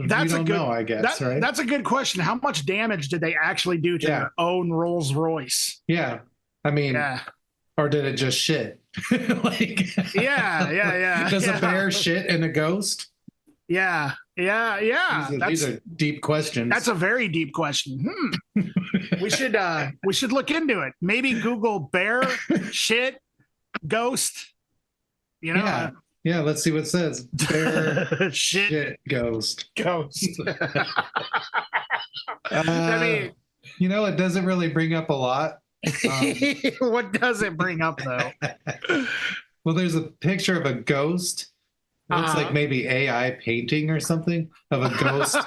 That's we a don't good, know, I guess, right? That's a good question. How much damage did they actually do to their own Rolls Royce? Yeah. I mean, or did it just shit? Like, does a bear shit in a ghost? Yeah. These are deep questions. That's a very deep question. We should look into it. Maybe Google bear shit ghost. You know. Yeah, let's see what it says. Bear shit ghost. I mean, it doesn't really bring up a lot. What does it bring up, though? Well, there's a picture of a ghost. It looks like maybe AI painting or something of a ghost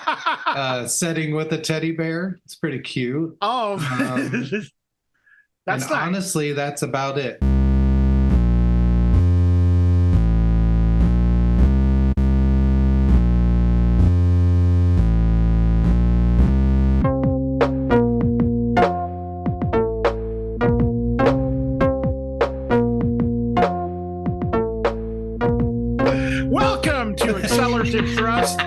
setting with a teddy bear. It's pretty cute. Oh, that's nice. Honestly, that's about it. Welcome to Accelerativ Thrust.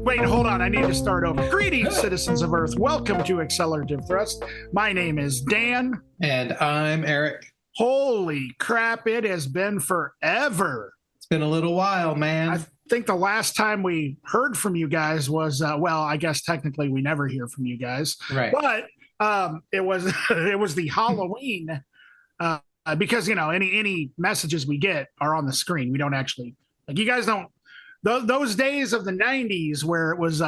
Wait, hold on. I need to start over. Greetings, citizens of Earth. Welcome to Accelerativ Thrust. My name is Dan. And I'm Erik. Holy crap, it has been forever. It's been a little while, man. I think the last time we heard from you guys was, well, I guess technically we never hear from you guys. Right. But it was the Halloween, because, any messages we get are on the screen. We don't actually, like, you guys don't, those days of the 90s where it was,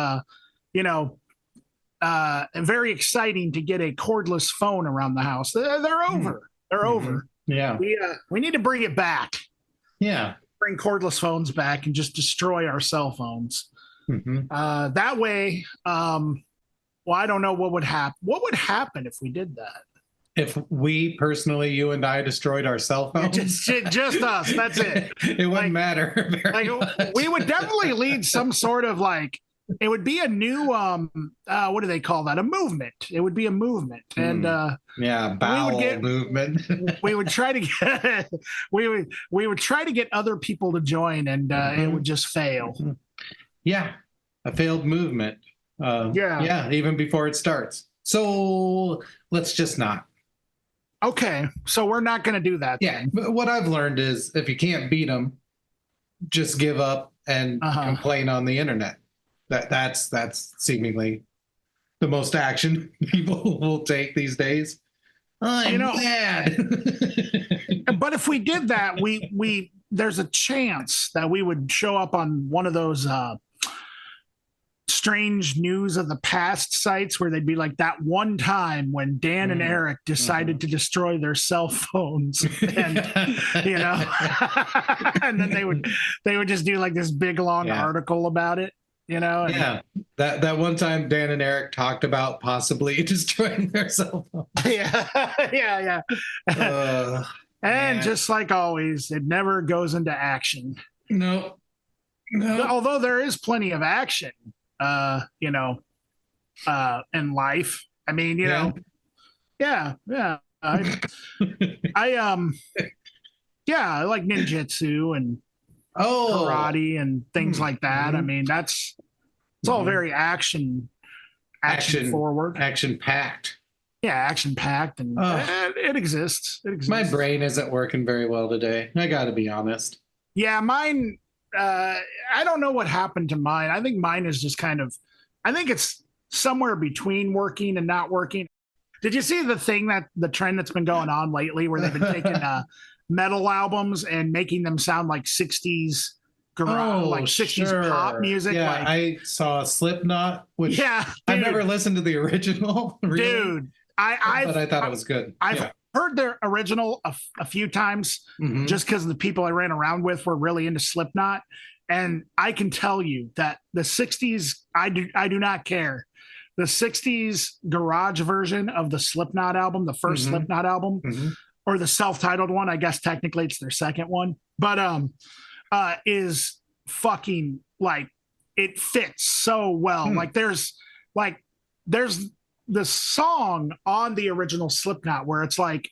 very exciting to get a cordless phone around the house. They're over. They're over. Yeah. We need to bring it back. Yeah. Bring cordless phones back and just destroy our cell phones. That way, well, I don't know what would happen. What would happen if we did that? If we personally, you and I, destroyed our cell phones? Just us. That's it. It wouldn't matter. We would definitely lead some sort of it would be a new, what do they call that? A movement. It would be a movement. And bowel movement. we would try to get, we would try to get other people to join, and it would just fail. Yeah. A failed movement. Even before it starts. So let's just not. Okay, so we're not going to do that. Yeah, but what I've learned is if you can't beat them, just give up and complain on the internet. That's seemingly the most action people will take these days. I'm mad. But if we did that, we there's a chance that we would show up on one of those strange news of the past sites where they'd be like, that one time when Dan and Erik decided to destroy their cell phones, and and then they would just do like this big long article about it, that one time Dan and Erik talked about possibly destroying their cell phones. And just like always, it never goes into action. No. Although there is plenty of action in life. I mean, I like ninjutsu and karate and things like that. I mean, it's all very action forward, action packed. Yeah, action packed, and it exists. My brain isn't working very well today. I got to be honest. Yeah, mine. I don't know what happened to mine. I think mine is just I think it's somewhere between working and not working. Did you see the trend that's been going on lately where they've been taking metal albums and making them sound like 60s garage, like 60s pop music? Yeah, I saw Slipknot, which I've never listened to the original. Really, dude, but I thought it was good. I've heard their original a few times, just because the people I ran around with were really into Slipknot, and I can tell you that the 60s, I do not care. The 60s garage version of the Slipknot album, the first Slipknot album, or the self-titled one, I guess technically it's their second one, but is fucking it fits so well. There's the song on the original Slipknot where it's like,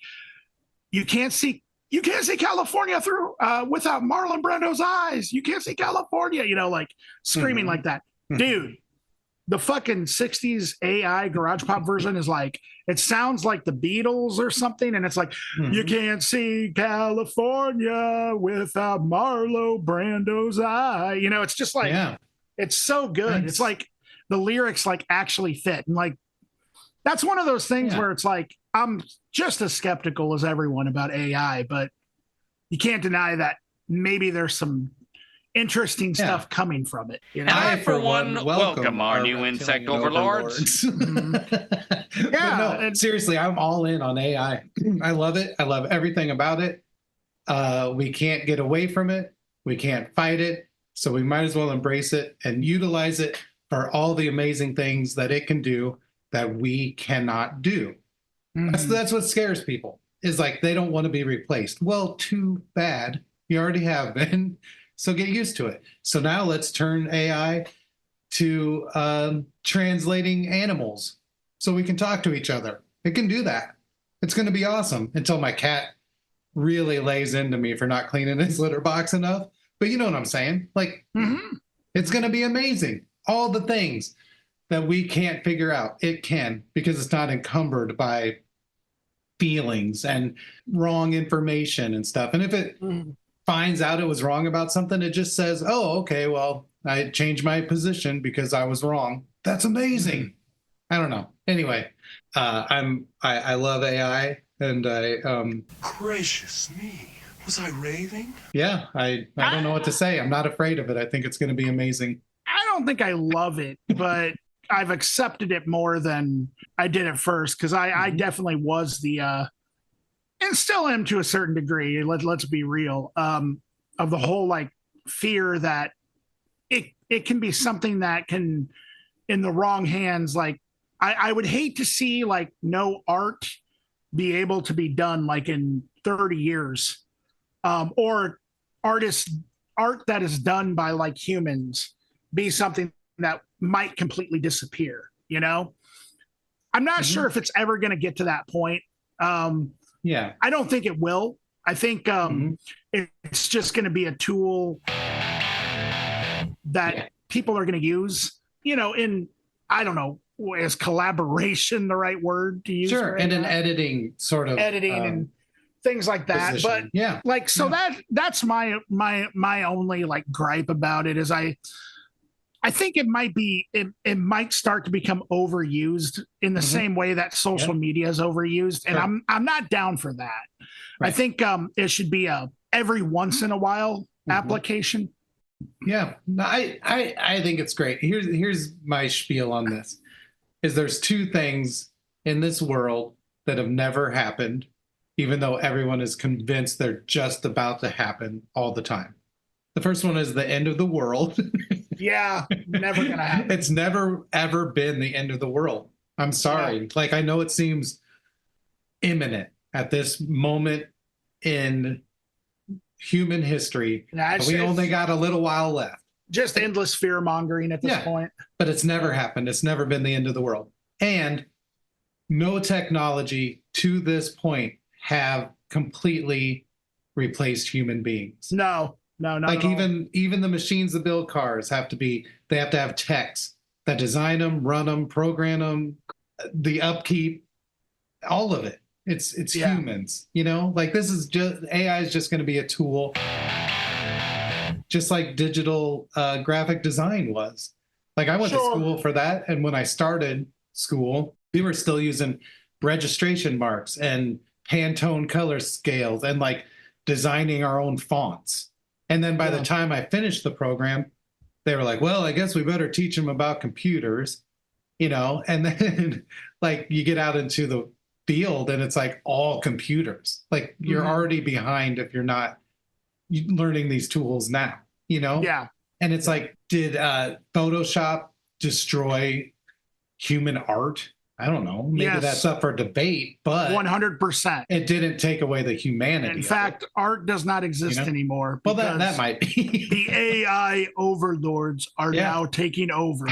you can't see you can't see California through without Marlon Brando's eyes. You can't see California, like screaming like that. Dude, the fucking 60s AI garage pop version is like, it sounds like the Beatles or something. And it's like, you can't see California without Marlon Brando's eye. It's just like, it's so good. Nice. It's like the lyrics like actually fit. And like, that's one of those things where it's like, I'm just as skeptical as everyone about AI, but you can't deny that maybe there's some interesting stuff coming from it. I, for one, welcome our new insect overlords. No, seriously, I'm all in on AI. I love it. I love everything about it. We can't get away from it. We can't fight it. So we might as well embrace it and utilize it for all the amazing things that it can do that we cannot do. That's what scares people, is like they don't want to be replaced. Well, too bad. You already have been. So get used to it. So now let's turn AI to translating animals so we can talk to each other. It can do that. It's going to be awesome until my cat really lays into me for not cleaning his litter box enough. But you know what I'm saying? Like, it's going to be amazing. All the things that we can't figure out, it can, because it's not encumbered by feelings and wrong information and stuff. And if it finds out it was wrong about something, it just says, oh, okay, well, I changed my position because I was wrong. That's amazing. I don't know. Anyway, I love AI, and gracious me, was I raving? Yeah, I don't know what to say. I'm not afraid of it. I think it's going to be amazing. I don't think I love it, but I've accepted it more than I did at first, because I definitely was and still am to a certain degree, let's be real, of the whole like fear that it can be something that can, in the wrong hands, like I would hate to see like no art be able to be done like in 30 years, or art that is done by like humans be something that might completely disappear. I'm not sure if it's ever going to get to that point. I don't think it will. I think it's just going to be a tool that people are going to use, in, I don't know, is collaboration the right word to use? Sure. And an editing sort of and things like that. Position. But like, so that's my only like gripe about it is I think it might start to become overused in the same way that social media is overused. And I'm not down for that. Right. I think it should be a every once in a while application. Yeah, no, I think it's great. Here's my spiel on this, is there's two things in this world that have never happened, even though everyone is convinced they're just about to happen all the time. The first one is the end of the world. Yeah, never gonna happen. It's never ever been the end of the world. I'm sorry. Yeah. Like, I know it seems imminent at this moment in human history. But we only got a little while left. Just endless fear mongering at this point. But it's never happened. It's never been the end of the world. And no technology to this point have completely replaced human beings. No, not like at all. even the machines that build cars have to have techs that design them, run them, program them, the upkeep, all of it. It's humans, like this is just, AI is just going to be a tool, just like digital graphic design was. Like, I went to school for that. And when I started school, we were still using registration marks and Pantone color scales and like designing our own fonts. And then by the time I finished the program, they were like, well, I guess we better teach them about computers, and then like you get out into the field and it's like all computers. Like, you're already behind if you're not learning these tools now, Yeah. And it's like, did Photoshop destroy human art? I don't know. Maybe that's up for debate, but 100%. It didn't take away the humanity. In fact, art does not exist anymore. Well, that might be. The AI overlords are now taking over.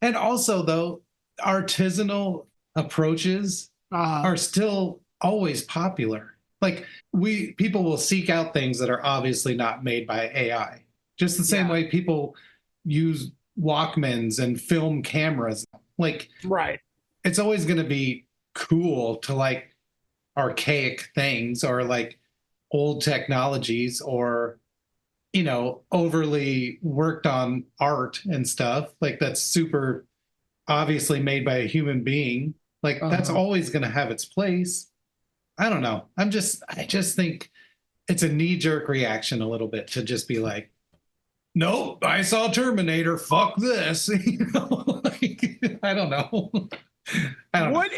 And also, though, artisanal approaches are still always popular. Like people will seek out things that are obviously not made by AI. Just the same way people use Walkmans and film cameras. Like, right. It's always going to be cool to like archaic things or like old technologies or, you know, overly worked on art and stuff like that's super obviously made by a human being. Like that's always going to have its place. I don't know. I just think it's a knee-jerk reaction a little bit to just be like, nope, I saw Terminator, fuck this. You know, like, I don't know. What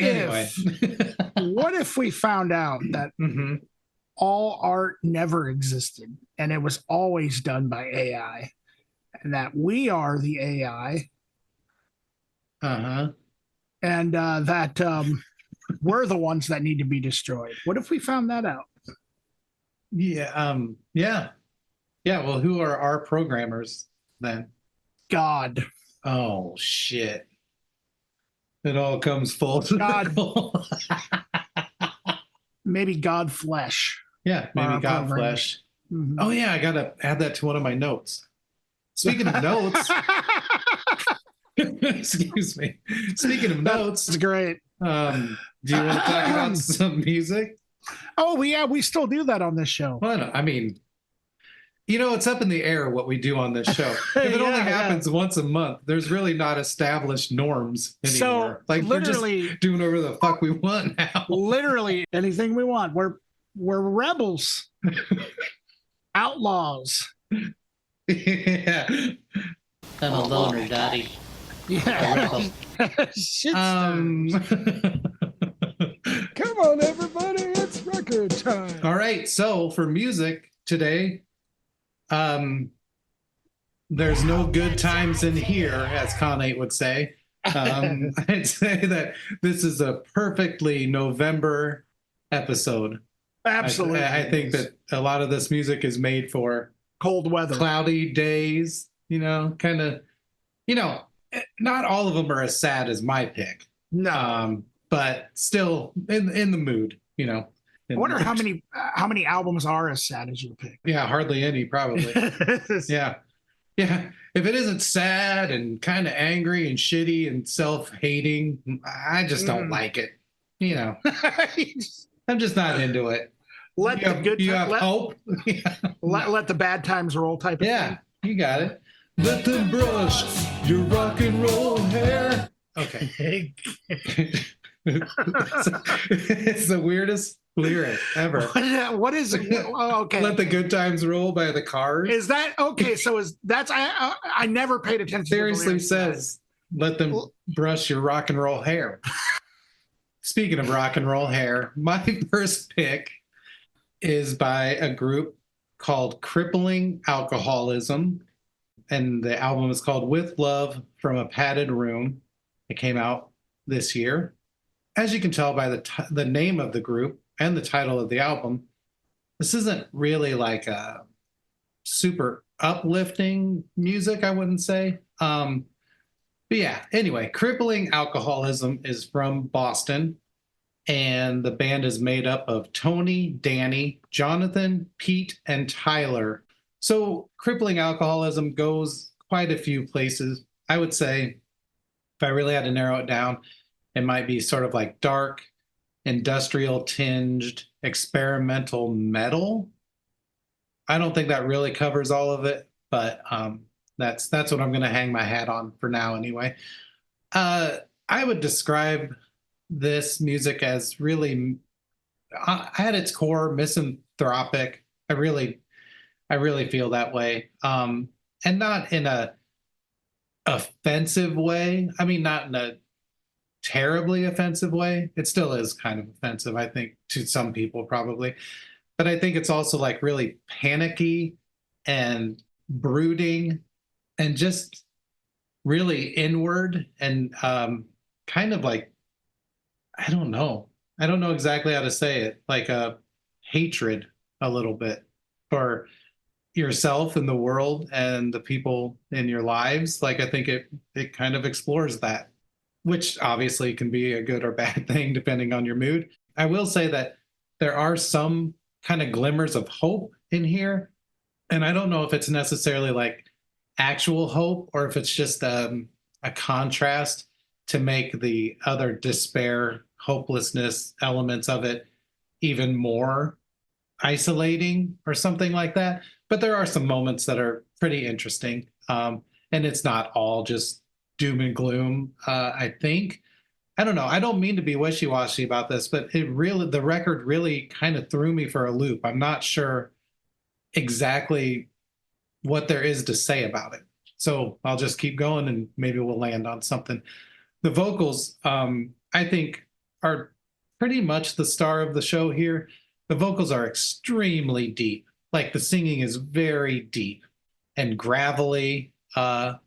if we found out that all art never existed and it was always done by AI and that we are the AI? And that we're the ones that need to be destroyed. What if we found that out? Yeah. Yeah. Well, who are our programmers then? God. Oh, shit. It all comes full circle. Maybe God flesh. Yeah, maybe God flesh. Oh, yeah. I got to add that to one of my notes. Speaking of notes. Excuse me. Speaking of notes. That's great. Do you want to talk about some music? Oh, yeah, we still do that on this show. Well, I mean, you know, it's up in the air what we do on this show. If it only happens once a month, there's really not established norms anymore. So, like literally, we're just doing whatever the fuck we want now. Literally anything we want. We're rebels, outlaws. Yeah. I'm a loner, Daddy. Yeah. Come on, everybody, it's record time. All right, so for music today, there's no good times in here, as Con8 would say. I'd say that this is a perfectly November episode. Absolutely. I think that a lot of this music is made for cold weather, cloudy days, you know, kind of, you know, not all of them are as sad as my pick. No. But still in the mood, you know. I wonder how many albums are as sad as your pick. Yeah, hardly any, probably. Yeah. If it isn't sad and kind of angry and shitty and self-hating, I just don't like it. You know, I'm just not into it. Let hope. Let the bad times roll type of thing. You got it. Let them brush your rock and roll hair. Okay. It's the weirdest lyric ever. What is it? Oh, okay. Let the good times roll by the Cars. Is that okay? So I never paid attention. Seriously says, let them brush your rock and roll hair. Speaking of rock and roll hair, my first pick is by a group called Crippling Alcoholism. And the album is called With Love from a Padded Room. It came out this year. As you can tell by the name of the group and the title of the album, this isn't really like a super uplifting music, I wouldn't say. But yeah, anyway, Crippling Alcoholism is from Boston, and the band is made up of Tony, Danny, Jonathan, Pete, and Tyler. So Crippling Alcoholism goes quite a few places. I would say, if I really had to narrow it down, it might be sort of like dark, industrial tinged, experimental metal. I don't think that really covers all of it, but that's what I'm going to hang my hat on for now anyway. I would describe this music as really, at its core, misanthropic. I really feel that way. And not in a offensive way. I mean, not in a terribly offensive way. It still is kind of offensive, I think, to some people probably. But I think it's also like really panicky and brooding and just really inward and kind of like, I don't know exactly how to say it, like a hatred a little bit for yourself and the world and the people in your lives. Like, I think it kind of explores that, which obviously can be a good or bad thing depending on your mood. I will say that there are some kind of glimmers of hope in here. And I don't know if it's necessarily like actual hope or if it's just a contrast to make the other despair, hopelessness elements of it even more isolating or something like that. But there are some moments that are pretty interesting. And it's not all just doom and gloom, I think. I don't know. I don't mean to be wishy-washy about this, but the record really kind of threw me for a loop. I'm not sure exactly what there is to say about it. So I'll just keep going and maybe we'll land on something. The vocals, I think, are pretty much the star of the show here. The vocals are extremely deep. Like the singing is very deep and gravelly, and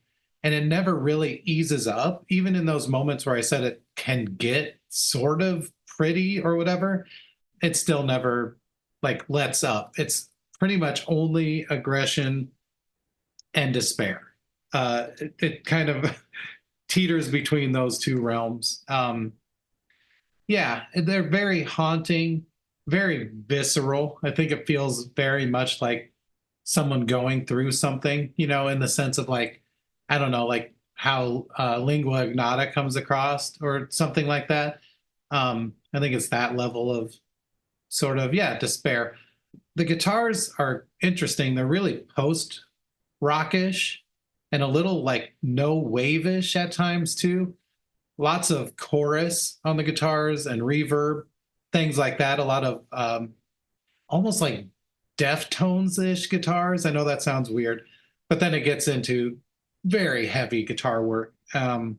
it never really eases up. Even in those moments where I said it can get sort of pretty or whatever, it still never like lets up. It's pretty much only aggression and despair. It kind of teeters between those two realms. Yeah, they're very haunting, very visceral. I think it feels very much like someone going through something, you know, in the sense of like, I don't know, like how lingua ignota comes across or something like that. I think it's that level of sort of, yeah, despair. The guitars are interesting. They're really post rockish and a little like no wave-ish at times too. Lots of chorus on the guitars and reverb, things like that. A lot of almost like Deftones-ish guitars. I know that sounds weird, but then it gets into very heavy guitar work. And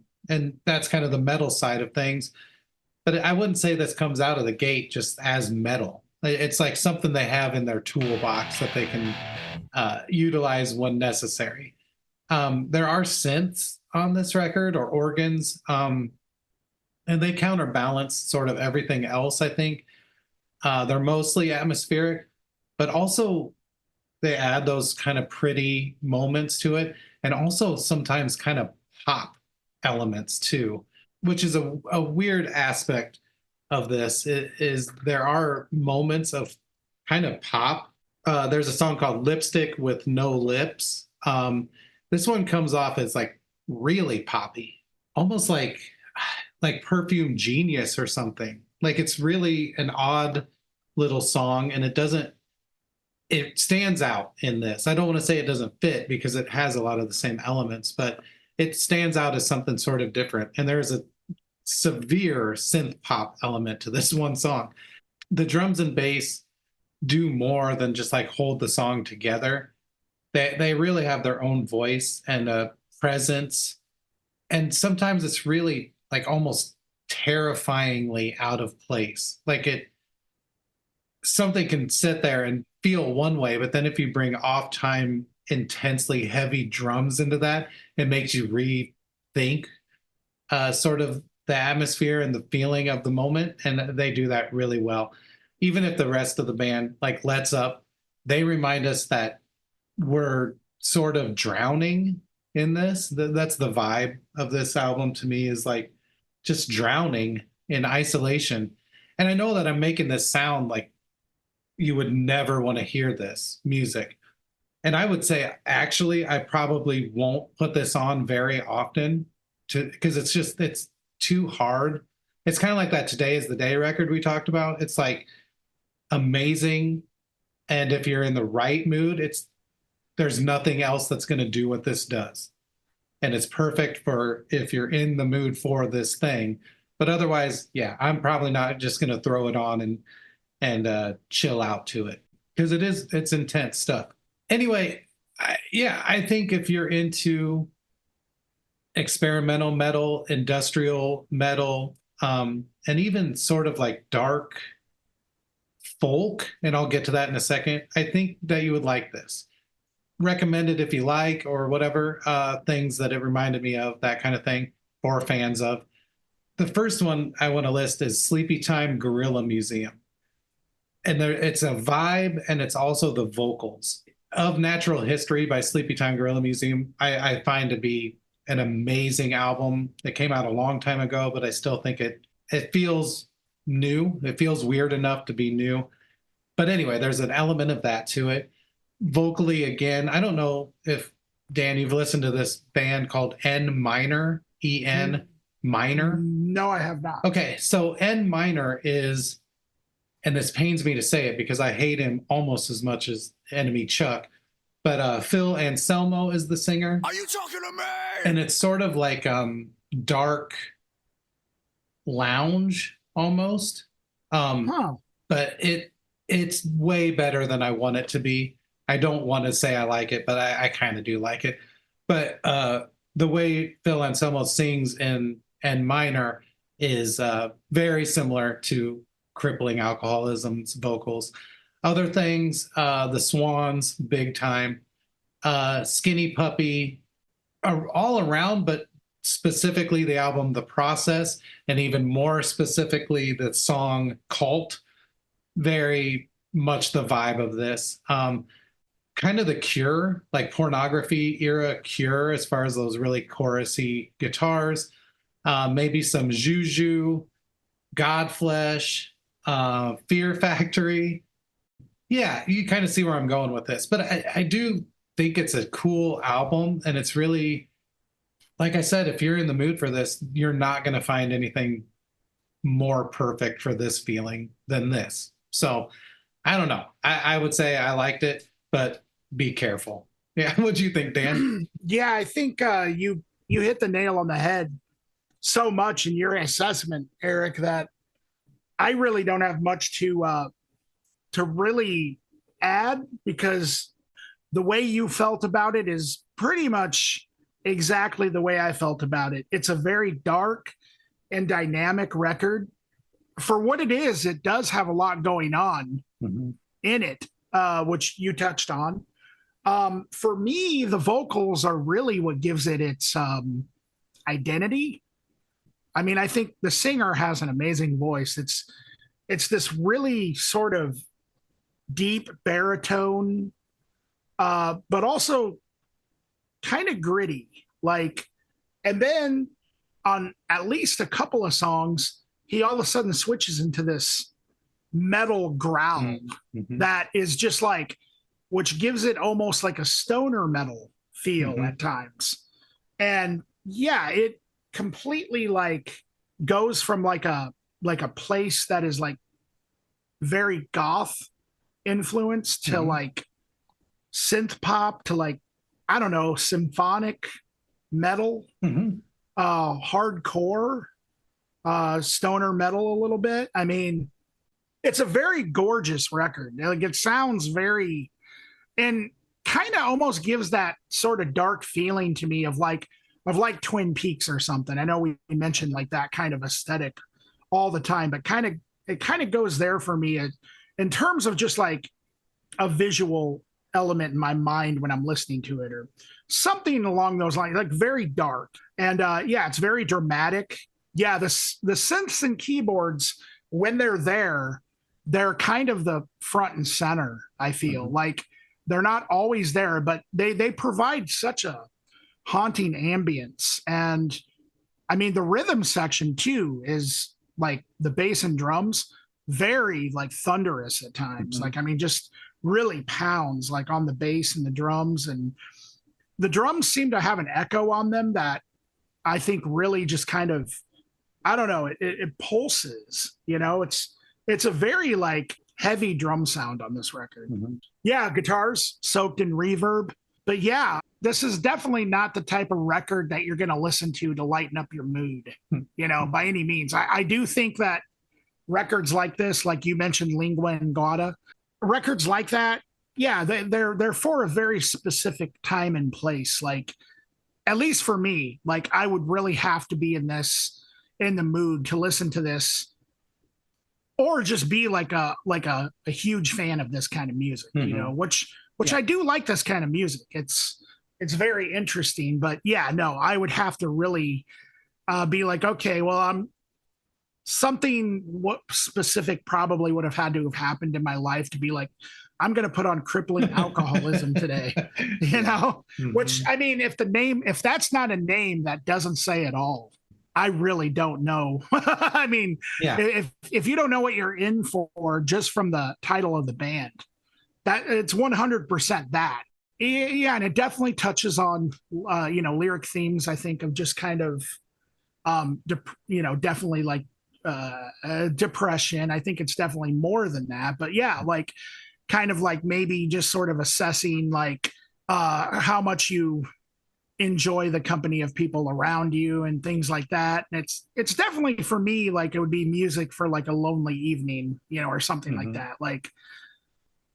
that's kind of the metal side of things. But I wouldn't say this comes out of the gate just as metal. It's like something they have in their toolbox that they can utilize when necessary. There are synths on this record or organs, and they counterbalance sort of everything else, I think. They're mostly atmospheric, but also they add those kind of pretty moments to it, and also sometimes kind of pop elements too, which is a weird aspect of this. Is there are moments of kind of pop. There's a song called Lipstick with No Lips. This one comes off as like really poppy, almost like Perfume Genius or something. Like it's really an odd little song, and it stands out in this. I don't want to say it doesn't fit because it has a lot of the same elements, but it stands out as something sort of different. And there's a severe synth pop element to this one song. The drums and bass do more than just like hold the song together. They really have their own voice and a presence. And sometimes it's really like almost terrifyingly out of place. Like something can sit there and feel one way, but then if you bring off time, intensely heavy drums into that, it makes you rethink sort of the atmosphere and the feeling of the moment. And they do that really well. Even if the rest of the band like lets up, they remind us that we're sort of drowning in this. That's the vibe of this album to me, is like just drowning in isolation. And I know that I'm making this sound like you would never want to hear this music. And I would say, actually, I probably won't put this on very often because it's too hard. It's kind of like that Today is the Day record we talked about. It's like amazing. And if you're in the right mood, there's nothing else that's going to do what this does. And it's perfect for if you're in the mood for this thing. But otherwise, yeah, I'm probably not just going to throw it on and chill out to it, because it's intense stuff. Anyway, I think if you're into experimental metal, industrial metal, and even sort of like dark folk, and I'll get to that in a second, I think that you would like this. Recommend it if you like, or whatever things that it reminded me of, that kind of thing, or fans of. The first one I want to list is Sleepy Time Gorilla Museum. And it's a vibe, and it's also the vocals. Of Natural History by Sleepy Time Gorilla Museum, I find to be an amazing album. It came out a long time ago, but I still think it feels new. It feels weird enough to be new. But anyway, there's an element of that to it. Vocally, again, I don't know if, Dan, you've listened to this band called N Minor, E-N Minor? No, I have not. Okay, so N Minor is, and this pains me to say it because I hate him almost as much as Enemy Chuck, but Phil Anselmo is the singer. Are you talking to me? And it's sort of like dark lounge almost. But it's way better than I want it to be. I don't want to say I like it, but I kind of do like it. But the way Phil Anselmo sings in N Minor is very similar to Crippling Alcoholism's vocals. Other things, the Swans, big time. Skinny Puppy, are all around, but specifically the album The Process, and even more specifically the song Cult, very much the vibe of this. Kind of the Cure, like Pornography era Cure, as far as those really chorusy guitars. Maybe some Juju, Godflesh, Fear Factory. Yeah, you kind of see where I'm going with this. But I do think it's a cool album, and it's really, like I said, if you're in the mood for this, you're not going to find anything more perfect for this feeling than this. So I don't know. I would say I liked it, but be careful. Yeah. What do you think, Dan? Yeah, I think you hit the nail on the head so much in your assessment, Erik, that I really don't have much to really add, because the way you felt about it is pretty much exactly the way I felt about it. It's a very dark and dynamic record. For what it is, it does have a lot going on in it, which you touched on. For me, the vocals are really what gives it its identity. I mean, I think the singer has an amazing voice. It's this really sort of deep baritone, but also kind of gritty. Like, and then on at least a couple of songs, he all of a sudden switches into this metal growl that is just like, which gives it almost like a stoner metal feel at times. And yeah, it completely like goes from like a place that is like very goth influence to like synth pop to like, I don't know, symphonic metal, hardcore, stoner metal a little bit. I mean, it's a very gorgeous record. Like, it sounds very, and kind of almost gives that sort of dark feeling to me of like Twin Peaks or something. I know we mentioned like that kind of aesthetic all the time, but it kind of goes there for me in terms of just like a visual element in my mind when I'm listening to it, or something along those lines, like very dark. And yeah, it's very dramatic. Yeah, the synths and keyboards, when they're there, they're kind of the front and center, I feel. Like, they're not always there, but they provide such a haunting ambience. And I mean, the rhythm section too is like the bass and drums, very like thunderous at times. Like, I mean, just really pounds like on the bass and the drums, and the drums seem to have an echo on them that I think really just kind of, I don't know, it pulses, you know. It's a very like heavy drum sound on this record. Yeah, guitars soaked in reverb. But yeah, this is definitely not the type of record that you're going to listen to lighten up your mood, you know, by any means. I do think that records like this, like you mentioned, Lingua Ingata, records like that, yeah, they're for a very specific time and place. Like, at least for me, like, I would really have to be in the mood to listen to this, or just be like a huge fan of this kind of music, you know, which I do like this kind of music. It's very interesting, but yeah, no, I would have to really be like, okay, well, what specific probably would have had to have happened in my life to be like, I'm going to put on Crippling Alcoholism today, you know, which, I mean, if that's not a name, that doesn't say it all. I really don't know. I mean, if you don't know what you're in for just from the title of the band, that it's 100% that. Yeah, and it definitely touches on lyric themes, I think, of just kind of definitely like depression. I think it's definitely more than that, but yeah, like kind of like maybe just sort of assessing like how much you enjoy the company of people around you and things like that. And it's definitely for me like it would be music for like a lonely evening, or something like that. Like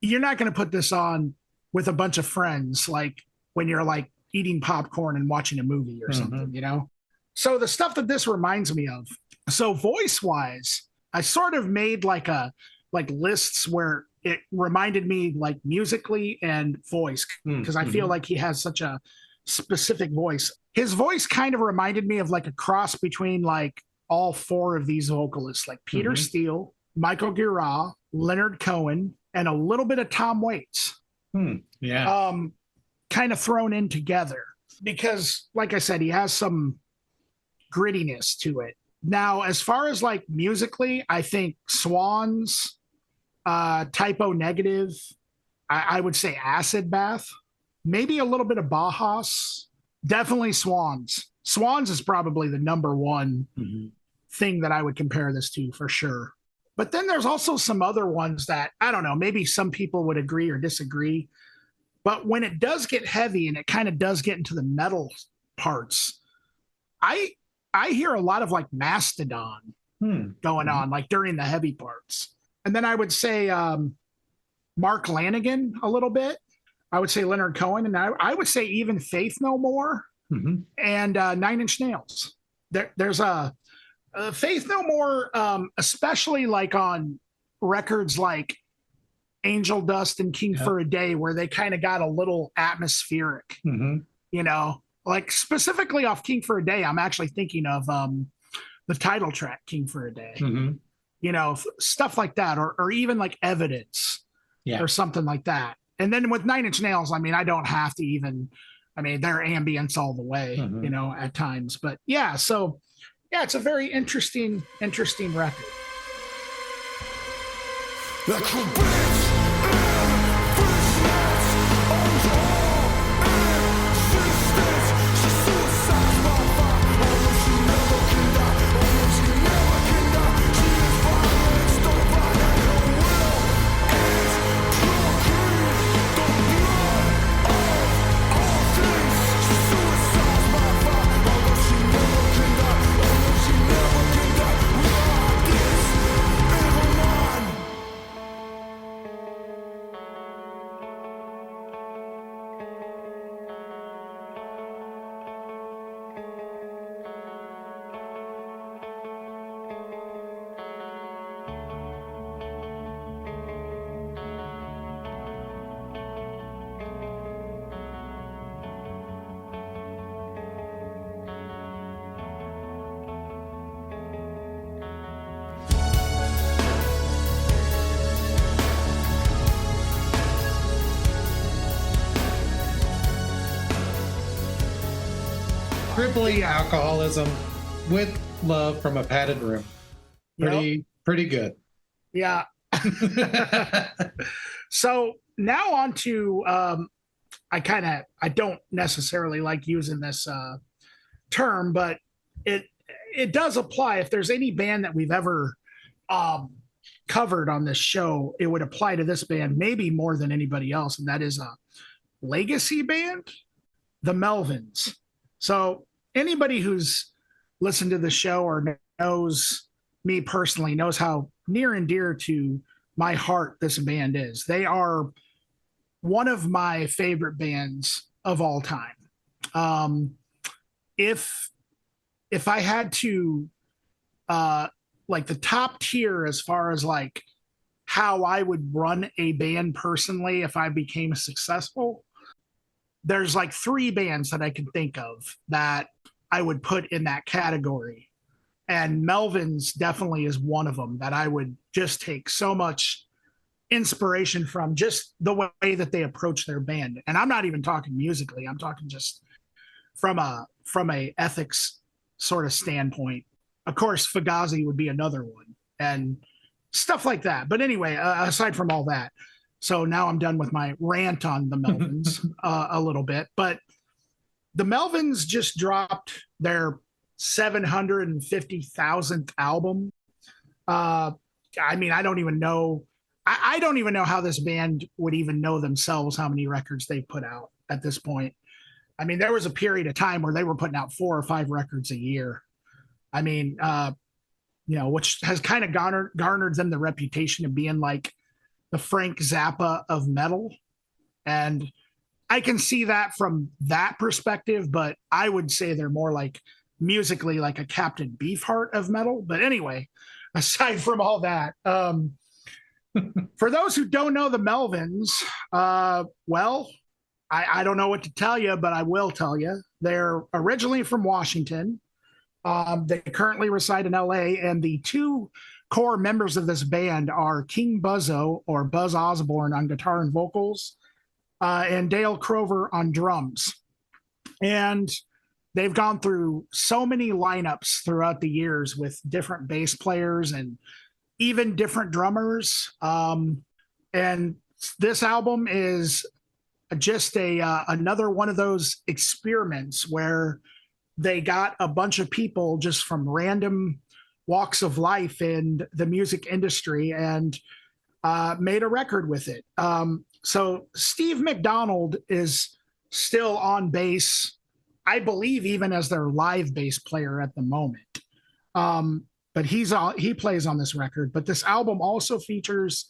you're not going to put this on with a bunch of friends like when you're like eating popcorn and watching a movie or something, So the stuff that this reminds me of. So voice wise, I sort of made like lists where it reminded me like musically and voice because I feel like he has such a specific voice. His voice kind of reminded me of like a cross between like all four of these vocalists, like Peter Steele, Michael Gira, Leonard Cohen, and a little bit of Tom Waits. Kind of thrown in together because, like I said, he has some grittiness to it. Now, as far as like musically, I think Swans, Typo Negative, I would say Acid Bath, maybe a little bit of Bauhaus, definitely Swans. Swans is probably the number one thing that I would compare this to for sure. But then there's also some other ones that, I don't know, maybe some people would agree or disagree. But when it does get heavy and it kind of does get into the metal parts, I hear a lot of like Mastodon going on, like during the heavy parts. And then I would say Mark Lanigan a little bit. I would say Leonard Cohen. And I would say even Faith No More and Nine Inch Nails. There's a Faith No More, especially like on records like Angel Dust and King for a Day, where they kind of got a little atmospheric, like specifically off King for a Day. I'm actually thinking of the title track, King for a Day, stuff like that, or even like Evidence or something like that. And then with Nine Inch Nails, I mean, I don't have to even, I mean, they're ambience all the way, at times. But so it's a very interesting record. Crippling Alcoholism with Love from a Padded Room. Pretty good. Yeah. So now on to I don't necessarily like using this term, but it does apply. If there's any band that we've ever covered on this show, it would apply to this band maybe more than anybody else, and that is a legacy band, the Melvins. So anybody who's listened to the show or knows me personally knows how near and dear to my heart this band is. They are one of my favorite bands of all time. If I had to like the top tier as far as like how I would run a band personally if I became successful, there's like three bands that I can think of that I would put in that category. And Melvins definitely is one of them that I would just take so much inspiration from, just the way that they approach their band. And I'm not even talking musically. I'm talking just from a ethics sort of standpoint. Of course, Fugazi would be another one, and stuff like that. But anyway, aside from all that, so now I'm done with my rant on the Melvins a little bit. But the Melvins just dropped their 750,000th album. I mean, I don't even know. I don't even know how this band would even know themselves how many records they put out at this point. I mean, there was a period of time where they were putting out 4 or 5 records a year. I mean, which has kind of garnered them the reputation of being like the Frank Zappa of metal. And I can see that from that perspective, but I would say they're more like musically like a Captain Beefheart of metal. But anyway, aside from all that, for those who don't know the Melvins, well, I don't know what to tell you, but I will tell you. They're originally from Washington. They currently reside in LA, and the 2 core members of this band are King Buzzo, or Buzz Osborne, on guitar and vocals, and Dale Crover on drums. And they've gone through so many lineups throughout the years with different bass players and even different drummers. And this album is just another one of those experiments where they got a bunch of people just from random walks of life in the music industry and made a record with it. So Steve McDonald is still on bass, I believe, even as their live bass player at the moment. But he plays on this record. But this album also features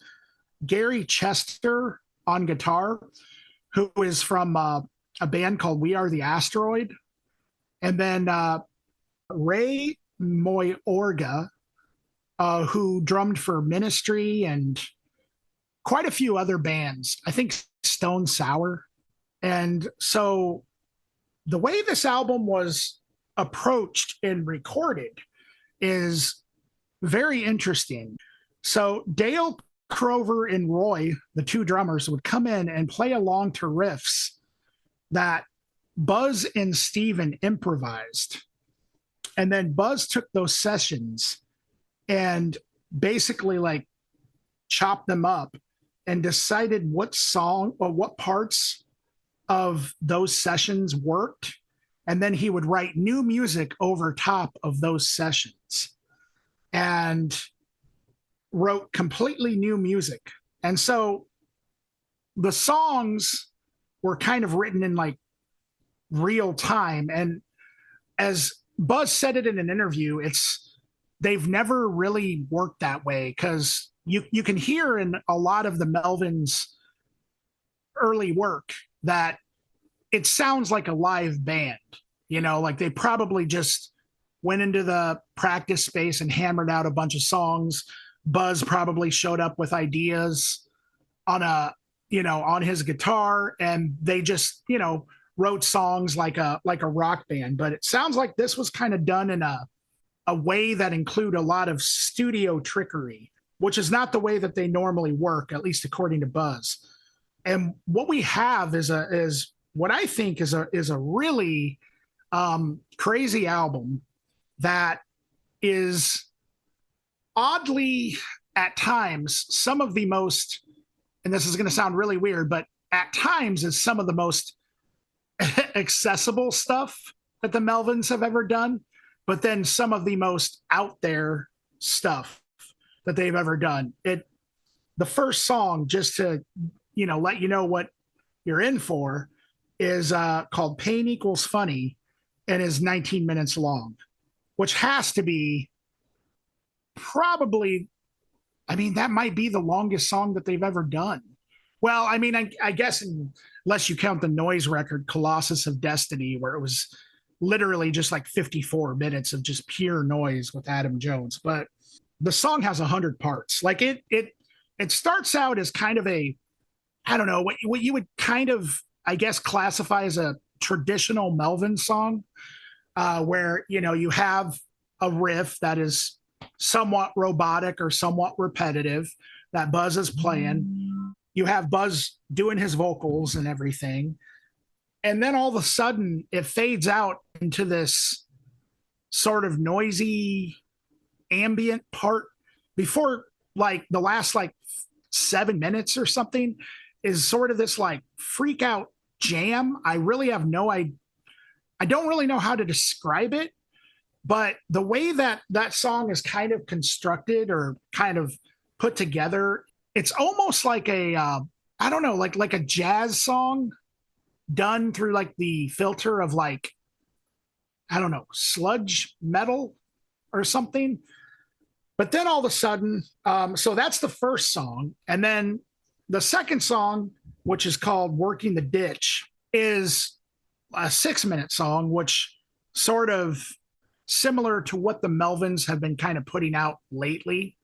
Gary Chester on guitar, who is from a band called We Are the Asteroid. And then Ray Moyorga, who drummed for Ministry and quite a few other bands. I think Stone Sour. And so the way this album was approached and recorded is very interesting. So Dale Crover and Roy, the 2 drummers, would come in and play along to riffs that Buzz and Steven improvised. And then Buzz took those sessions and basically like chopped them up and decided what song or what parts of those sessions worked. And then he would write new music over top of those sessions and wrote completely new music. And so the songs were kind of written in like real time. And as Buzz said it in an interview, they've never really worked that way, because you can hear in a lot of the Melvins' early work that it sounds like a live band, like they probably just went into the practice space and hammered out a bunch of songs. Buzz probably showed up with ideas on his guitar, and they just, wrote songs like a rock band. But it sounds like this was kind of done in a way that include a lot of studio trickery, which is not the way that they normally work, at least according to Buzz. And what we have is what I think is a really crazy album that is oddly, at times, some of the most, and this is going to sound really weird, but at times is some of the most accessible stuff that the Melvins have ever done, but then some of the most out there stuff that they've ever done. The first song, just to let you know what you're in for, is called Pain Equals Funny and is 19 minutes long, which has to be probably, that might be the longest song that they've ever done. Well, I guess unless you count the noise record, Colossus of Destiny, where it was literally just like 54 minutes of just pure noise with Adam Jones. But the song has 100 parts. Like it starts out as kind of a, I don't know, what you would kind of, I guess, classify as a traditional Melvin song, where, you have a riff that is somewhat robotic or somewhat repetitive that Buzz is playing. You have Buzz doing his vocals and everything. And then all of a sudden it fades out into this sort of noisy ambient part before like the last like 7 minutes or something is sort of this like freak out jam. I really have I don't really know how to describe it, but the way that that song is kind of constructed or kind of put together, it's almost like a I don't know, like a jazz song done through like the filter of like, I don't know, sludge metal or something. But then all of a sudden, so that's the first song. And then the second song, which is called Working the Ditch, is a 6-minute song, which sort of similar to what the Melvins have been kind of putting out lately.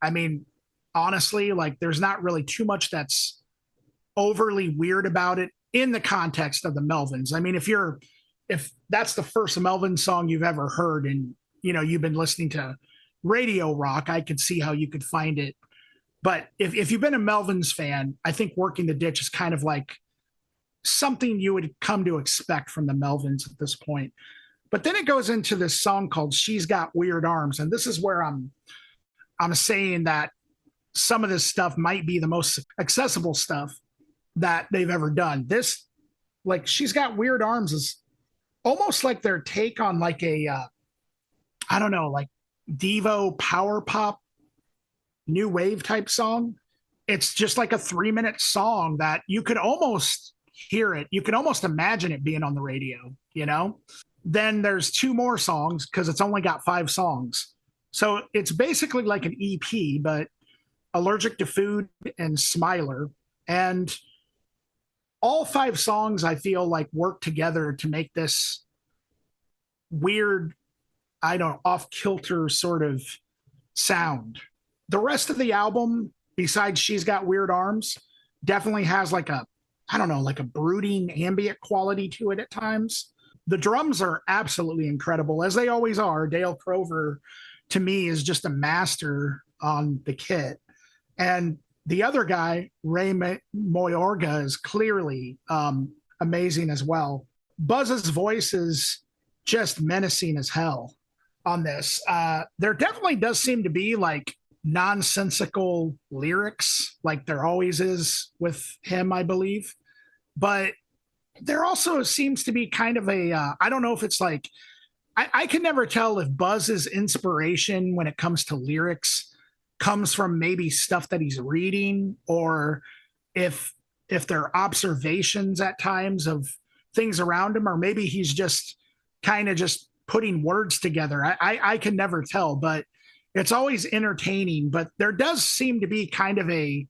I mean, honestly, like there's not really too much that's overly weird about it in the context of the Melvins. I mean, if that's the first Melvin song you've ever heard and, you know, you've been listening to radio rock, I could see how you could find it. But if you've been a Melvins fan, I think Working the Ditch is kind of like something you would come to expect from the Melvins at this point. But then it goes into this song called She's Got Weird Arms. And this is where I'm saying that some of this stuff might be the most accessible stuff that they've ever done. This, like, She's Got Weird Arms is almost like their take on like a, I don't know, like Devo power pop, new wave type song. It's just like a 3-minute song that you could almost hear it. You could almost imagine it being on the radio, you know? Then there's 2 more songs because it's only got 5 songs. So it's basically like an EP, but Allergic to Food and Smiler. And all 5 songs I feel like work together to make this weird, I don't know, off-kilter sort of sound. The rest of the album, besides She's Got Weird Arms, definitely has like a, I don't know, like a brooding ambient quality to it at times. The drums are absolutely incredible, as they always are. Dale Crover, to me, is just a master on the kit. And the other guy, Ray Mayorga, is clearly amazing as well. Buzz's voice is just menacing as hell on this. There definitely does seem to be like nonsensical lyrics, like there always is with him, I believe. But there also seems to be kind of a, I don't know if it's like, I can never tell if Buzz's inspiration when it comes to lyrics comes from maybe stuff that he's reading, or if they're observations at times of things around him, or maybe he's just kind of just putting words together. I can never tell, but it's always entertaining. But there does seem to be kind of a,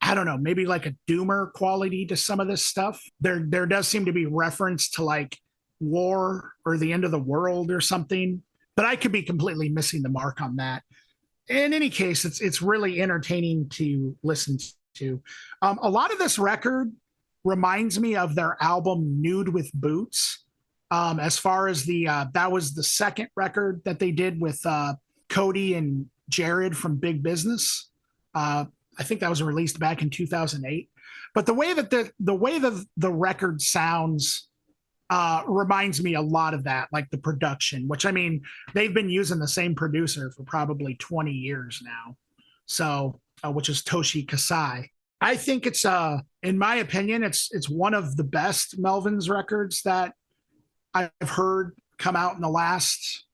I don't know, maybe like a doomer quality to some of this stuff. There does seem to be reference to like war or the end of the world or something, but I could be completely missing the mark on that. In any case, it's really entertaining to listen to. A lot of this record reminds me of their album Nude with Boots. As far as that was the second record that they did with Cody and Jared from Big Business. I think that was released back in 2008. But the way that the record sounds reminds me a lot of that, like the production, which, I mean, they've been using the same producer for probably 20 years now. So, which is Toshi Kasai. I think it's, in my opinion, it's one of the best Melvins records that I've heard come out in the last,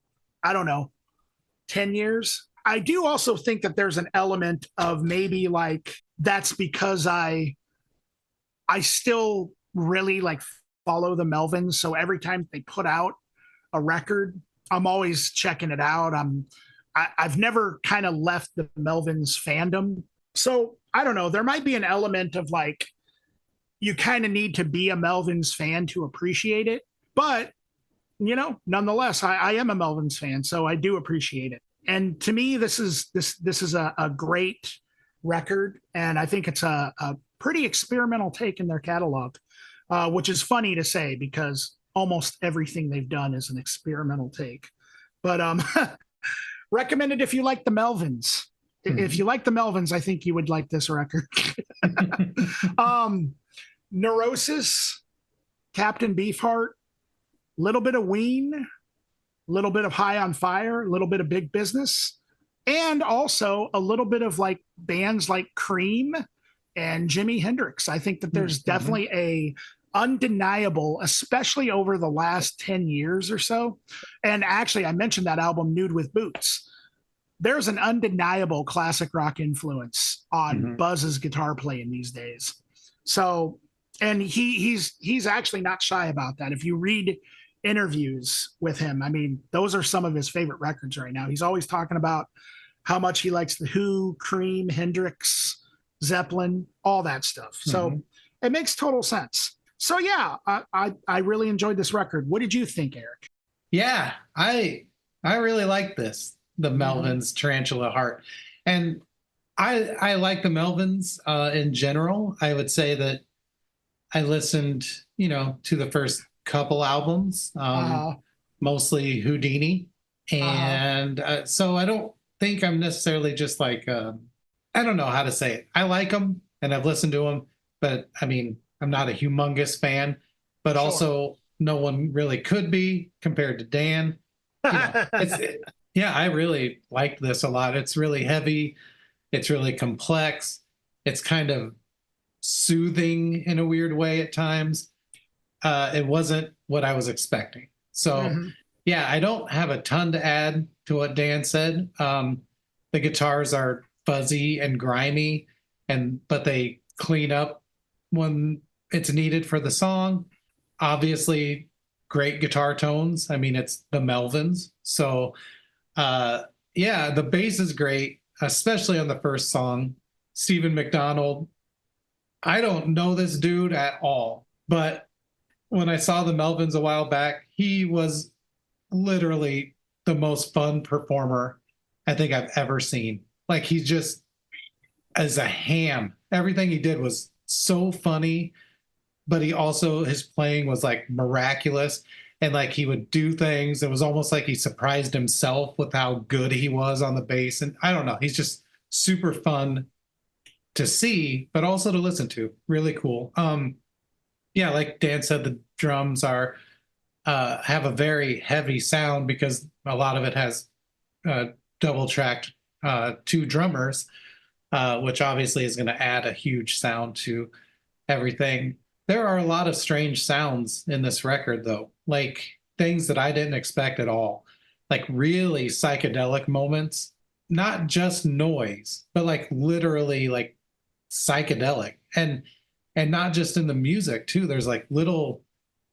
I don't know, 10 years. I do also think that there's an element of maybe like, that's because I still really like follow the Melvins. So every time they put out a record, I'm always checking it out. I've never kind of left the Melvins fandom. So I don't know, there might be an element of like, you kind of need to be a Melvins fan to appreciate it. But, you know, nonetheless, I am a Melvins fan, so I do appreciate it. And to me, this is a great record, and I think it's a pretty experimental take in their catalog, which is funny to say because almost everything they've done is an experimental take. But recommended if you like the Melvins. If you like the Melvins, I think you would like this record. Neurosis, Captain Beefheart, little bit of Ween, a little bit of High on Fire, a little bit of Big Business, and also a little bit of like bands like Cream and Jimi Hendrix. I think that there's definitely a undeniable, especially over the last 10 years or so. And actually, I mentioned that album, Nude with Boots. There's an undeniable classic rock influence on Buzz's guitar playing these days. So, and he's actually not shy about that. If you read interviews with him, I mean, those are some of his favorite records right now. He's always talking about how much he likes the Who, Cream, Hendrix, Zeppelin, all that stuff. So it makes total sense. So yeah, I really enjoyed this record. What did you think, Erik? Yeah, I really like this, the Melvins Tarantula Heart. And I like the Melvins in general. I would say that I listened, to the first couple albums, mostly Houdini. And so I don't think I'm necessarily just like, I don't know how to say it. I like them and I've listened to them, but I mean, I'm not a humongous fan, but also no one really could be compared to Dan. I really liked this a lot. It's really heavy. It's really complex. It's kind of soothing in a weird way at times. It wasn't what I was expecting. So I don't have a ton to add to what Dan said. The guitars are fuzzy and grimy, but they clean up when it's needed for the song. Obviously, great guitar tones. I mean, it's the Melvins. So, the bass is great, especially on the first song. Stephen McDonald, I don't know this dude at all, but when I saw the Melvins a while back, he was literally the most fun performer I think I've ever seen. Like, he's just as a ham. Everything he did was so funny, but his playing was like miraculous. And like, he would do things. It was almost like he surprised himself with how good he was on the bass. And I don't know, he's just super fun to see, but also to listen to. Really cool. Like Dan said, the drums have a very heavy sound because a lot of it has double tracked two drummers, which obviously is going to add a huge sound to everything. There are a lot of strange sounds in this record, though, like things that I didn't expect at all, like really psychedelic moments, not just noise, but like literally like psychedelic, and not just in the music too. There's like little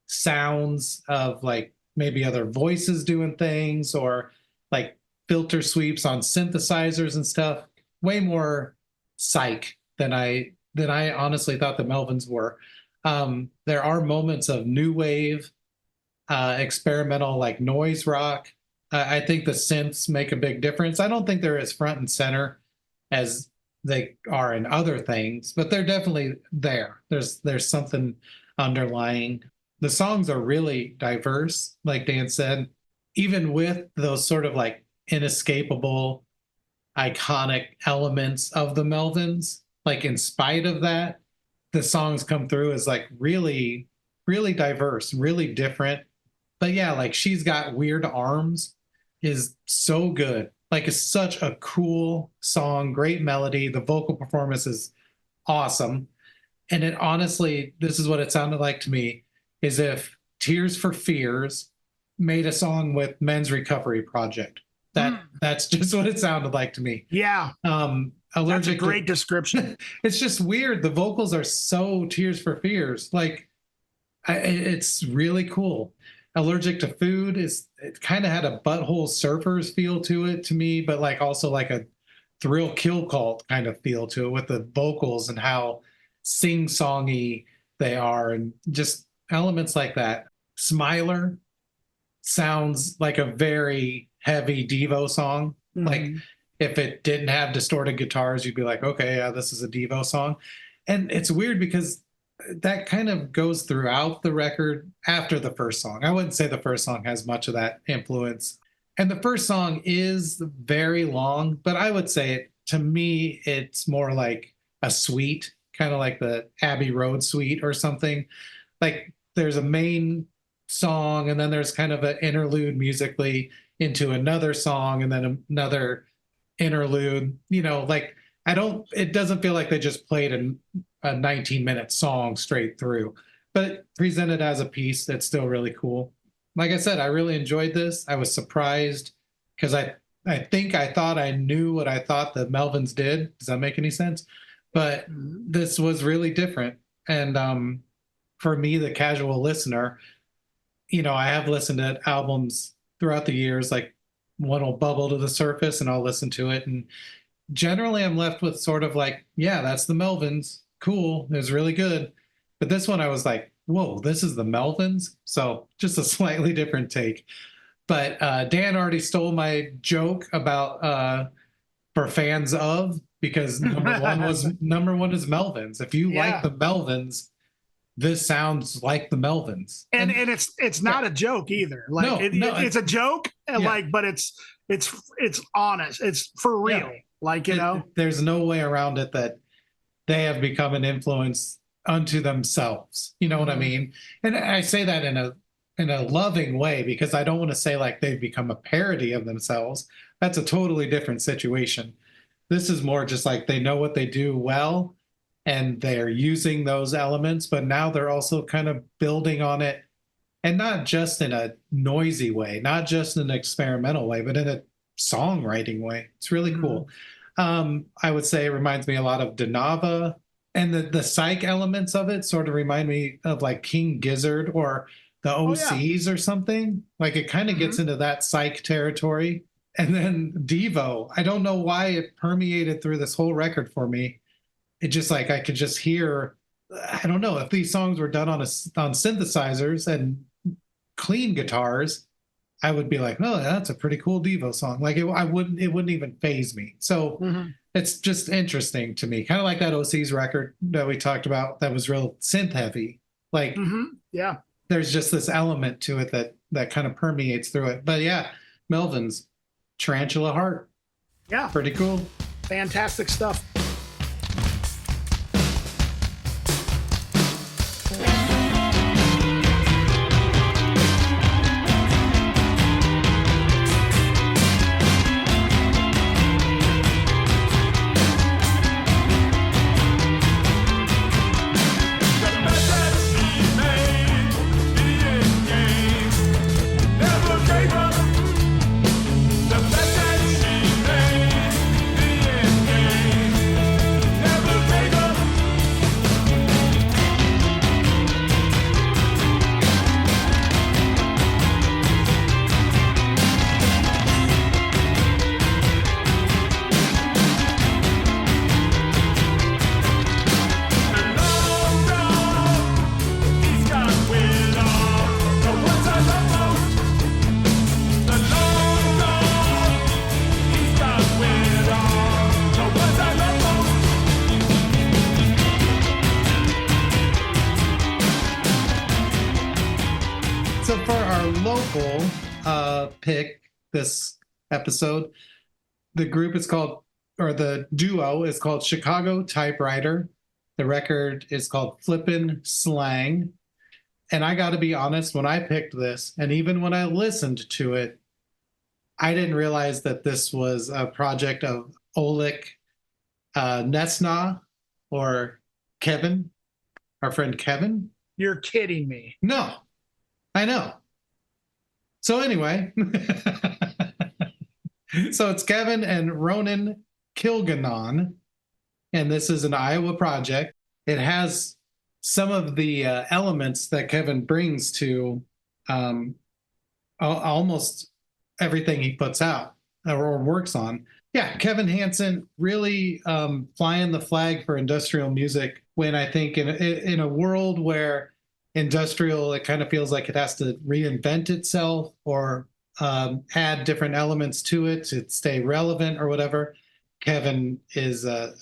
sounds of like maybe other voices doing things, or like filter sweeps on synthesizers and stuff. Way more psych than I honestly thought the Melvins were. There are moments of new wave, experimental, like noise rock. I think the synths make a big difference. I don't think they're as front and center as they are in other things, but they're definitely there. There's something underlying. The songs are really diverse, like Dan said, even with those sort of like inescapable, iconic elements of the Melvins. Like, in spite of that, the songs come through as like really, really diverse, really different. But yeah, like She's Got Weird Arms is so good. Like, it's such a cool song, great melody. The vocal performance is awesome. And it honestly, this is what it sounded like to me, is if Tears for Fears made a song with Men's Recovery Project. That's just what it sounded like to me. Yeah. That's a great description. It's just weird. The vocals are so Tears for Fears. Like, it's really cool. Allergic to Food it kind of had a Butthole Surfers feel to it to me, but like also like a Thrill Kill Cult kind of feel to it with the vocals and how sing-songy they are, and just elements like that. Smiler sounds like a very heavy Devo song. Like, if it didn't have distorted guitars, you'd be like, okay, yeah, this is a Devo song. And it's weird because that kind of goes throughout the record after the first song. I wouldn't say the first song has much of that influence. And the first song is very long, but I would say, to me, it's more like a suite, kind of like the Abbey Road suite or something. Like, there's a main song, and then there's kind of an interlude musically into another song, and then another interlude. Like it doesn't feel like they just played a 19-minute song straight through, but presented as a piece that's still really cool. Like I said, I really enjoyed this. I was surprised because I think I thought I knew what I thought the Melvins did. Does that make any sense? But this was really different. And for me, the casual listener, I have listened to albums throughout the years, like one will bubble to the surface and I'll listen to it. And generally I'm left with sort of like, yeah, that's the Melvins. Cool. It was really good. But this one I was like, whoa, this is the Melvins? So just a slightly different take. But Dan already stole my joke about for fans of, because number one is Melvins. If you like the Melvins, this sounds like the Melvins. And it's not a joke either. Like it's a joke, but it's honest. It's for real. Yeah. Like, there's no way around it that they have become an influence unto themselves. You know what I mean? And I say that in a loving way, because I don't want to say like they've become a parody of themselves. That's a totally different situation. This is more just like they know what they do well and they're using those elements, but now they're also kind of building on it, and not just in a noisy way, not just in an experimental way, but in a songwriting way. It's really cool. I would say it reminds me a lot of d.i.y, and the psych elements of it sort of remind me of like King Gizzard or the OCs or something. Like it kind of gets into that psych territory. And then Devo, I don't know why it permeated through this whole record for me. It just like I could just hear, I don't know, if these songs were done on synthesizers and clean guitars, I would be like, oh, that's a pretty cool Devo song. Like it wouldn't even faze me. So it's just interesting to me. Kind of like that OCs record that we talked about that was real synth heavy. Like, there's just this element to it that kind of permeates through it. But yeah, Melvins, Tarantula Heart. Yeah. Pretty cool. Fantastic stuff. So for our local pick this episode, the group is called, or the duo is called Chicago Typewriter. The record is called Flippin' Slang. And I got to be honest, when I picked this, and even when I listened to it, I didn't realize that this was a project of Oleg Nesna, or Kevin, our friend Kevin. You're kidding me. No, I know. So anyway, so it's Kevin and Ronan Kilgannon, and this is an Iowa project. It has some of the elements that Kevin brings to almost everything he puts out or works on. Yeah, Kevin Hansen really flying the flag for industrial music, when I think in a world where industrial, it kind of feels like it has to reinvent itself or add different elements to it to stay relevant or whatever. Kevin is a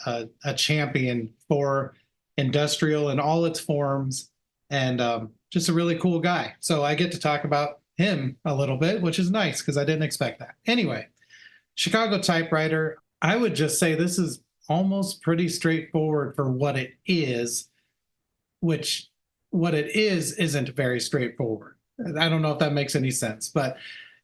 champion for industrial in all its forms, and just a really cool guy. So I get to talk about him a little bit, which is nice because I didn't expect that. Anyway, Chicago Typewriter, I would just say this is almost pretty straightforward for what it is, which what it is isn't very straightforward. I don't know if that makes any sense, but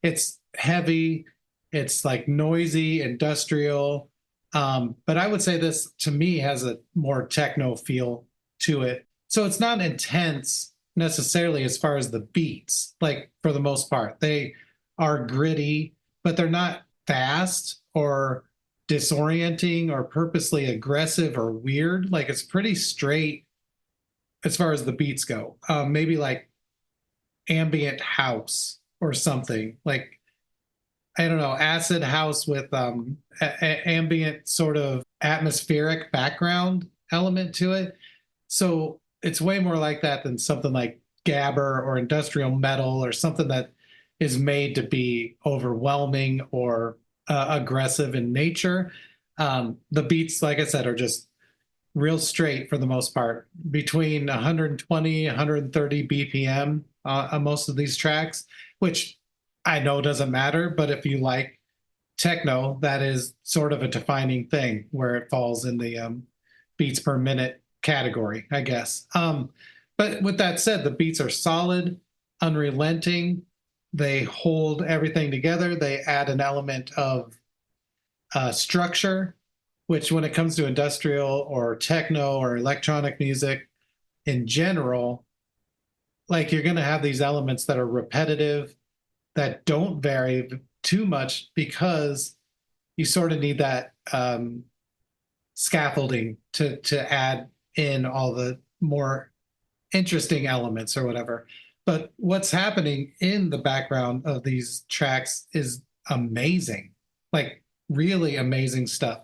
it's heavy. It's like noisy, industrial. But I would say this to me has a more techno feel to it. So it's not intense necessarily as far as the beats, like for the most part. They are gritty, but they're not fast or disorienting or purposely aggressive or weird. Like it's pretty straight as far as the beats go. Maybe like ambient house or something, like I don't know, acid house with ambient sort of atmospheric background element to it. So it's way more like that than something like gabber or industrial metal or something that is made to be overwhelming or aggressive in nature. The beats, like I said, are just real straight for the most part, between 120, 130 BPM on most of these tracks, which I know doesn't matter, but if you like techno, that is sort of a defining thing where it falls in the beats per minute category, I guess. But with that said, the beats are solid, unrelenting. They hold everything together. They add an element of structure, which when it comes to industrial or techno or electronic music in general, like you're going to have these elements that are repetitive, that don't vary too much because you sort of need that scaffolding to add in all the more interesting elements or whatever. But what's happening in the background of these tracks is amazing, like really amazing stuff.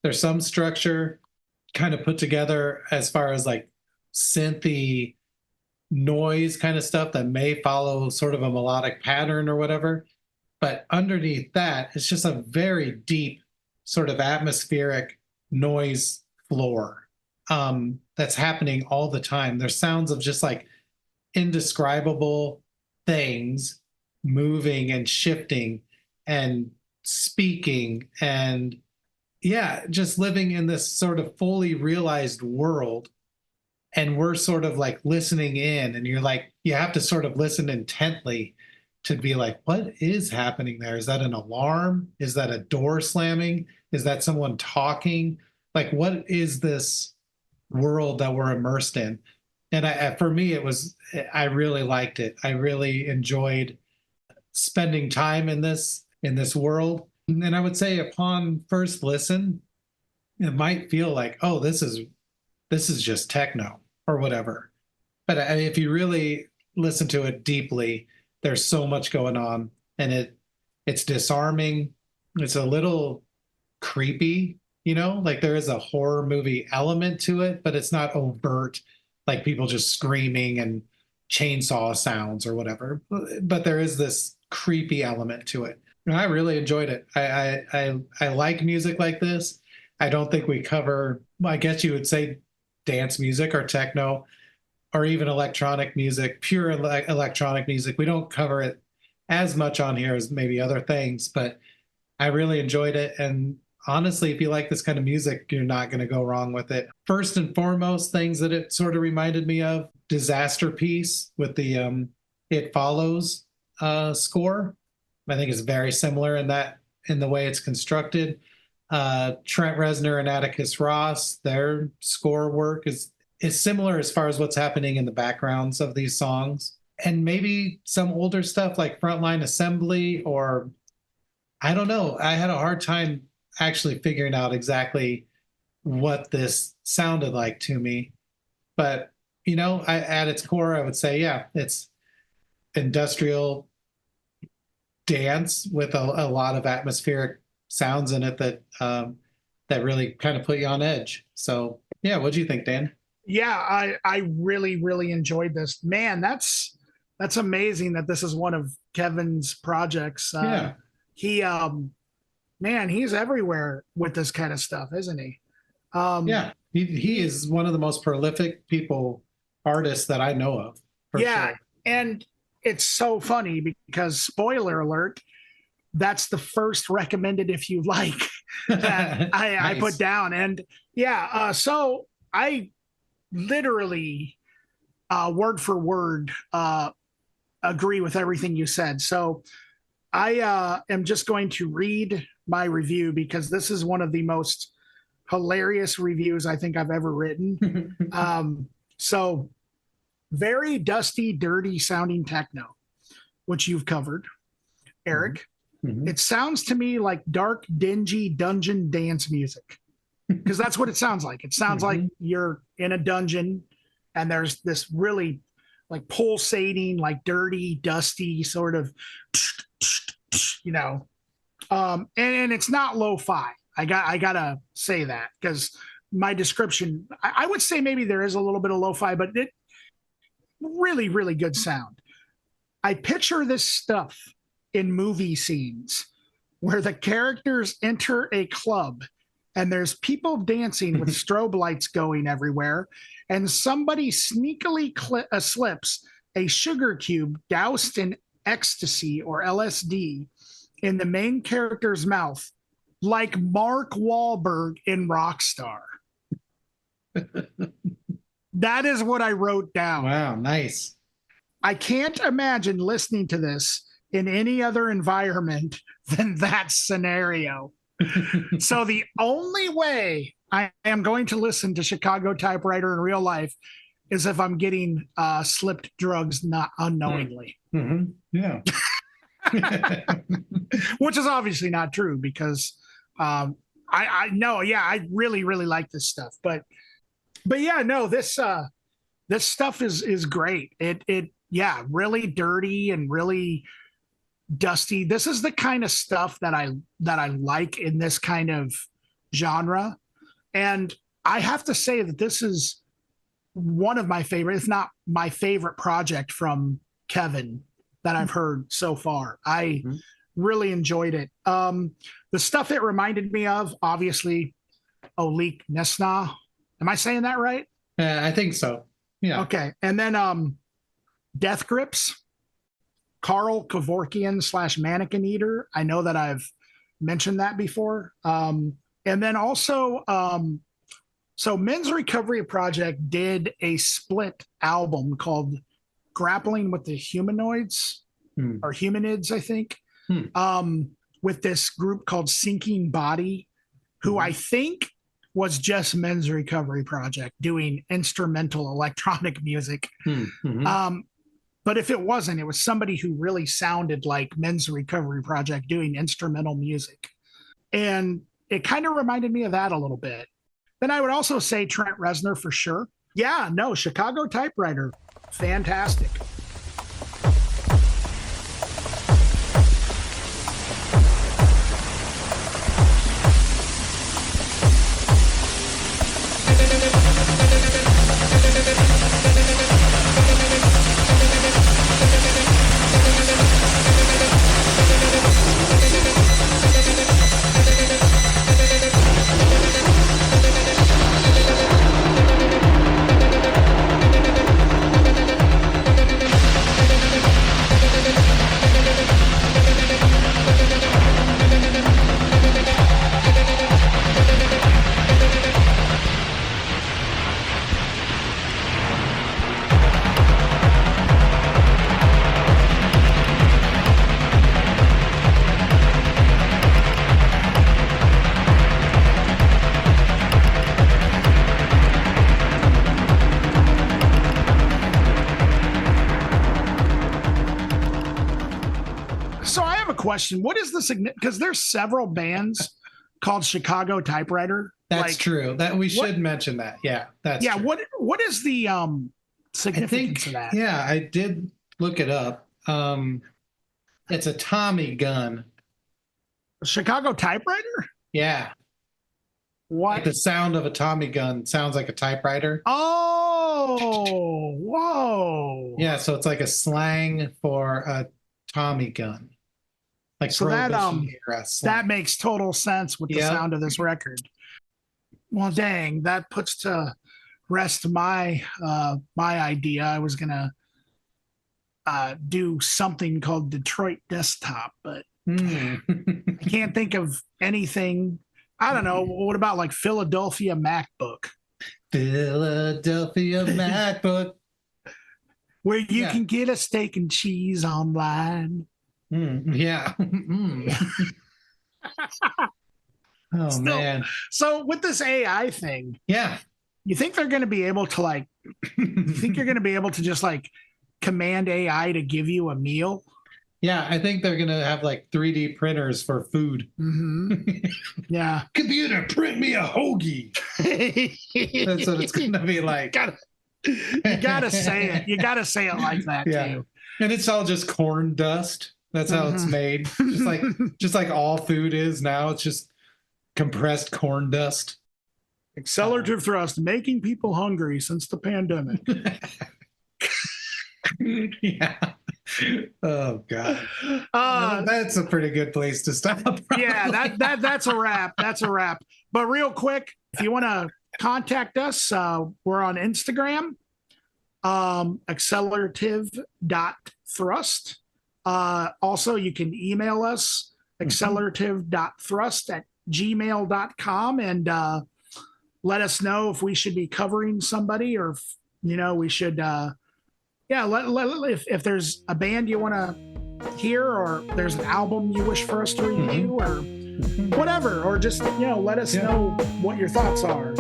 There's some structure kind of put together as far as like synthy noise kind of stuff that may follow sort of a melodic pattern or whatever. But underneath that, it's just a very deep sort of atmospheric noise floor that's happening all the time. There's sounds of just like indescribable things moving and shifting and speaking and yeah, just living in this sort of fully realized world. And we're sort of like listening in, and you're like, you have to sort of listen intently to be like, what is happening there? Is that an alarm? Is that a door slamming? Is that someone talking? Like, what is this world that we're immersed in? And for me, I really liked it. I really enjoyed spending time in this world. And I would say upon first listen, it might feel like, oh, this is just techno or whatever. But I mean, if you really listen to it deeply, there's so much going on, and it's disarming. It's a little creepy, like there is a horror movie element to it, but it's not overt, like people just screaming and chainsaw sounds or whatever. But there is this creepy element to it. And I really enjoyed it. I like music like this. I don't think we cover, I guess you would say, dance music or techno or even electronic music, pure electronic music. We don't cover it as much on here as maybe other things, but I really enjoyed it. And honestly, if you like this kind of music, you're not going to go wrong with it. First and foremost, things that it sort of reminded me of, Disaster Piece with the It Follows score. I think it's very similar in the way it's constructed. Trent Reznor and Atticus Ross, their score work is similar as far as what's happening in the backgrounds of these songs. And maybe some older stuff like Frontline Assembly, or I don't know. I had a hard time actually figuring out exactly what this sounded like to me. But, at its core, I would say, yeah, it's industrial dance with a lot of atmospheric sounds in it that really kind of put you on edge. So yeah, what do you think, Dan? Yeah, I really, really enjoyed this. Man, that's amazing that this is one of Kevin's projects. Yeah. He's everywhere with this kind of stuff, isn't he? Yeah, he is one of the most prolific artists that I know of. Yeah, sure. And it's so funny because, spoiler alert, that's the first recommended if you like that nice. I put down. And yeah, so I literally word for word agree with everything you said. So I am just going to read my review because this is one of the most hilarious reviews I think I've ever written. So very dusty, dirty sounding techno, which you've covered, Erik. Mm-hmm. It sounds to me like dark, dingy dungeon dance music, because that's what it sounds like. It sounds like you're in a dungeon and there's this really like pulsating, like dirty, dusty sort of, you know, and it's not lo-fi. I gotta say that because my description, I would say maybe there is a little bit of lo-fi, but it really, really good sound. I picture this stuff in movie scenes where the characters enter a club and there's people dancing with strobe lights going everywhere, and somebody sneakily slips a sugar cube doused in ecstasy or LSD in the main character's mouth, like Mark Wahlberg in Rockstar. That is what I wrote down. Wow, nice. I can't imagine listening to this in any other environment than that scenario. So the only way I am going to listen to Chicago Typewriter in real life is if I'm getting slipped drugs not unknowingly. Mm-hmm. Yeah. Which is obviously not true because I know, yeah, I really, really like this stuff. But yeah, no, this stuff is great. It yeah, really dirty and really dusty. This is the kind of stuff that I like in this kind of genre. And I have to say that this is one of my favorite, if not my favorite project from Kevin that I've heard so far. I really enjoyed it. The stuff it reminded me of, obviously, Olik Nesna. Am I saying that right? I think so. Yeah. Okay. And then Death Grips, Carl Kevorkian / Mannequin Eater. I know that I've mentioned that before. And then also, so Men's Recovery Project did a split album called Grappling with the Humanoids or Humanids, I think, with this group called Sinking Body, who I think was just Men's Recovery Project doing instrumental electronic music. But if it wasn't, it was somebody who really sounded like Men's Recovery Project doing instrumental music. And it kind of reminded me of that a little bit. Then I would also say Trent Reznor for sure. Yeah, no, Chicago Typewriter, fantastic. Question: what is the significance? Because there's several bands called Chicago Typewriter. That's true. That we should mention that. Yeah, that's true. What is the significance of that? Yeah, I did look it up. It's a Tommy gun. Chicago Typewriter? Yeah. What? Like the sound of a Tommy gun sounds like a typewriter. Oh, whoa. Yeah, so it's like a slang for a Tommy gun. Like so that makes total sense with the sound of this record. Well, dang, that puts to rest my idea. I was gonna do something called Detroit Desktop, but I can't think of anything. I don't know. What about like Philadelphia MacBook? Philadelphia MacBook. where you can get a steak and cheese online. Yeah. Oh, man. So with this AI thing, yeah, you think they're going to be able to like, you think you're going to be able to just like command AI to give you a meal? Yeah, I think they're going to have like 3D printers for food. Yeah. Computer, print me a hoagie. That's what it's going to be like. You gotta say it. You gotta say it like that too. And it's all just corn dust. That's how it's made. Just like all food is now. It's just compressed corn dust. Accelerativ Thrust, making people hungry since the pandemic. Yeah. Oh God. That's a pretty good place to stop. Probably. Yeah, that's a wrap. That's a wrap. But real quick, if you want to contact us, we're on Instagram, accelerativ.thrust. Also, you can email us, accelerativ.thrust@gmail.com, and let us know if we should be covering somebody, or if, we should if there's a band you want to hear, or there's an album you wish for us to review, or whatever, or just let us know what your thoughts are.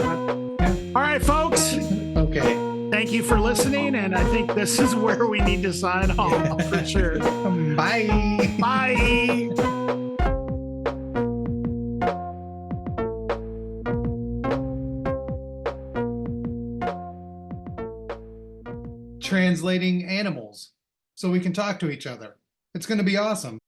All right, folks. Okay. Thank you for listening, and I think this is where we need to sign off for sure. Bye. Bye. Translating animals so we can talk to each other. It's going to be awesome.